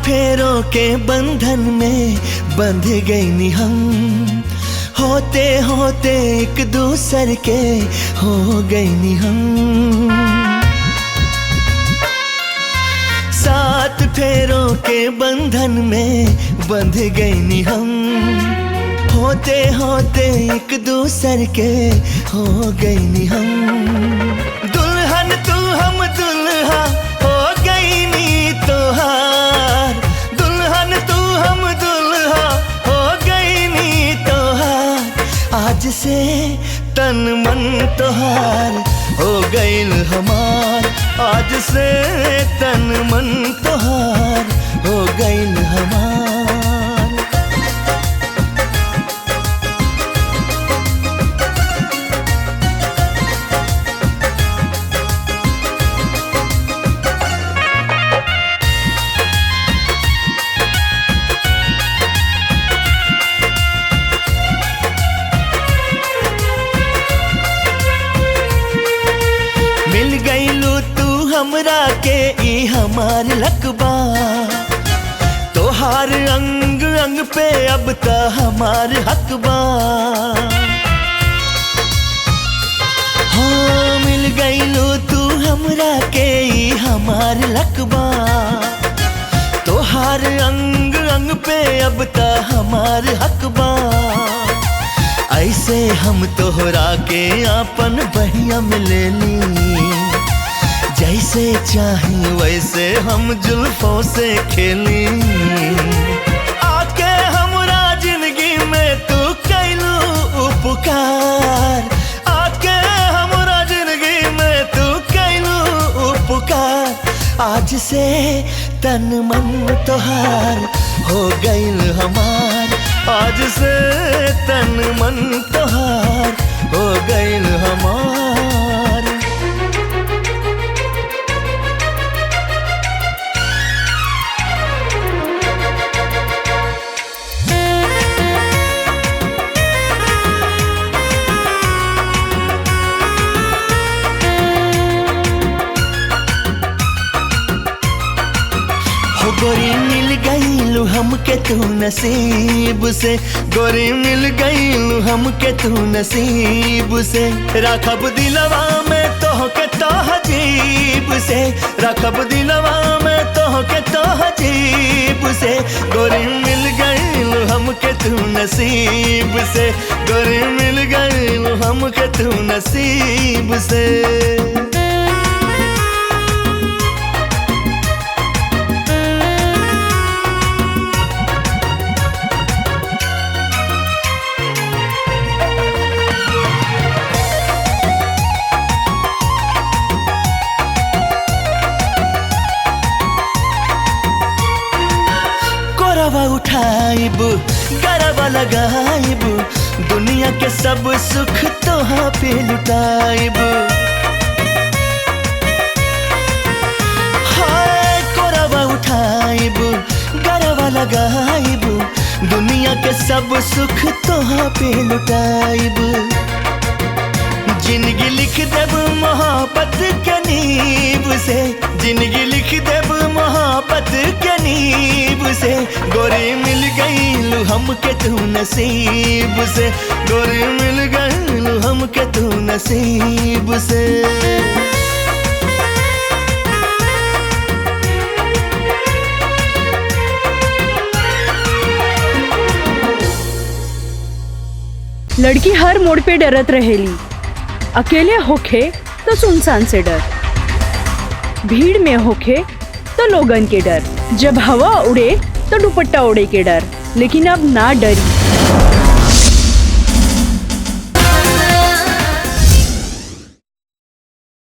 फेरों के बंधन में बंध गई नी हम, होते होते एक दूसर के हो गई नी हम। 7 फेरों के बंधन में बंध गई नी हम, होते होते एक दूसर के हो गई नी हम। दुल्हन तू हम दुल्हा हो गई नी तोहार, दुल्हन तू हम दुल्हा हो गई नी तोहार। आज से तन मन तोहार हो गईल हमार, आज से तन मन तोहार हो गईल हमार। मिल गईलू तू हमरा के ई हमार लकबा, तोहार अंग अंग पे अब त हमार हकबा। हाँ मिल गईलू तू हमरा के ई हमार लकबा, तोहार अंग अंग पे अब त हमार हकबा। ऐसे हम तोहरा के आपन बहिया में ले ली, जैसे चाहे वैसे हम जुल्फों से खेली। आके हमरा जिंदगी में तू कैलू उपकार, आके हमरा जिंदगी में तू कैलू उपकार। आज से तन मन तोहार हो गईल हमार, आज से तन मन तोहार हो गईल हमार। गोरी मिल गईलू हमके तू नसीब से, गोरी मिल गईलू हमके तू नसीब से। रखब दिलवा में तोहके तहजीब से, रखब दिलवा में तोहके तहजीब से। गोरी मिल गईलू हमके तू नसीब से, गोरी मिल गईलू हमके तू नसीब से। गरबा उठाइब गरबा लगाइब, दुनिया के सब सुख तोहा पे लुटाइब। हाय गरबा उठाइब गरबा लगाइब, दुनिया के सब सुख तोहा पे लुटाइब। जिंदगी लिख देब मोहब्बत के नीब से, जिंदगी लिख देब मोहब्बत के नीब से। गोरी मिल गईलू हमके तू नसीब से, गोरी मिल गईलू हमके तू नसीब से। लड़की हर मोड़ पे डरत रहेली, अकेले होखे तो सुनसान से डर, भीड़ में होखे तो लोगन के डर, जब हवा उड़े तो दुपट्टा ओढ़े के डर। लेकिन अब ना डरी,